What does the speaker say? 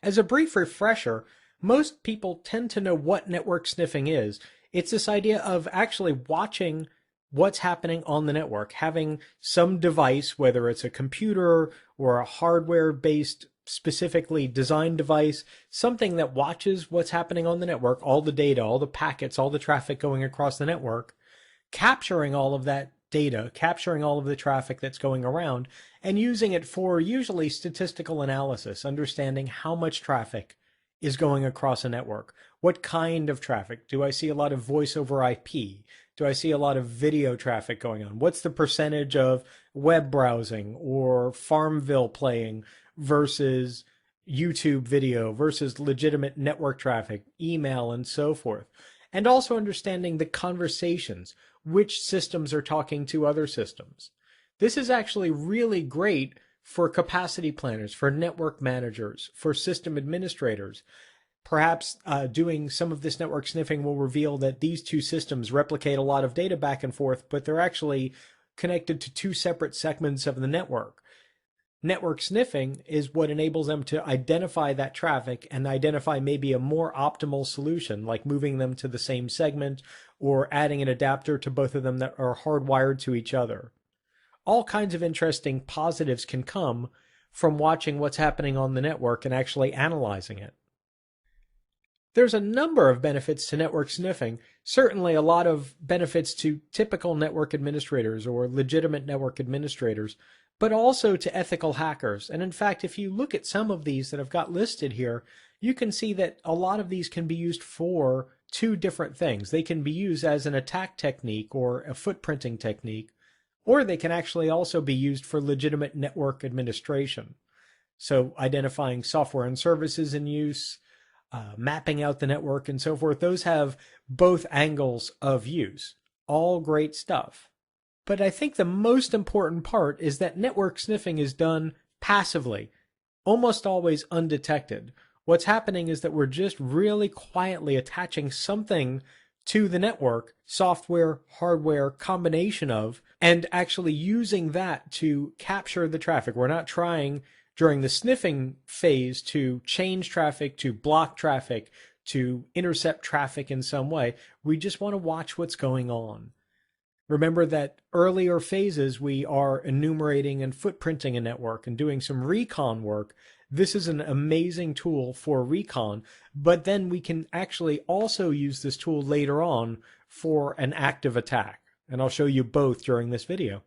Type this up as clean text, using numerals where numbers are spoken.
As a brief refresher, most people tend to know what network sniffing is. It's this idea of actually watching what's happening on the network, having some device, whether it's a computer or a hardware based, specifically designed device, something that watches what's happening on the network, all the data, all the packets, all the traffic going across the network, capturing all of that data, capturing all of the traffic that's going around, and using it for usually statistical analysis, understanding how much traffic is going across a network. What kind of traffic? Do I see a lot of voice over IP? Do I see a lot of video traffic going on? What's the percentage of web browsing or Farmville playing versus YouTube video versus legitimate network traffic, email, and so forth? And also understanding the conversations, which systems are talking to other systems. This is actually really great for capacity planners, for network managers, for system administrators. Perhaps doing some of this network sniffing will reveal that these two systems replicate a lot of data back and forth, but they're actually connected to two separate segments of the network. Network sniffing is what enables them to identify that traffic and identify maybe a more optimal solution, like moving them to the same segment or adding an adapter to both of them that are hardwired to each other. All kinds of interesting positives can come from watching what's happening on the network and actually analyzing it. There's a number of benefits to network sniffing, certainly a lot of benefits to typical network administrators or legitimate network administrators, but also to ethical hackers. And in fact, if you look at some of these that I've got listed here, you can see that a lot of these can be used for two different things. They can be used as an attack technique or a footprinting technique, or they can actually also be used for legitimate network administration. So identifying software and services in use, mapping out the network and so forth, those have both angles of use. All great stuff. But I think the most important part is that network sniffing is done passively, almost always undetected. What's happening is that we're just really quietly attaching something to the network, software, hardware, combination of, and actually using that to capture the traffic. We're not trying during the sniffing phase to change traffic, to block traffic, to intercept traffic in some way. We just want to watch what's going on. Remember that earlier phases, we are enumerating and footprinting a network and doing some recon work. This is an amazing tool for recon, but then we can actually also use this tool later on for an active attack. And I'll show you both during this video.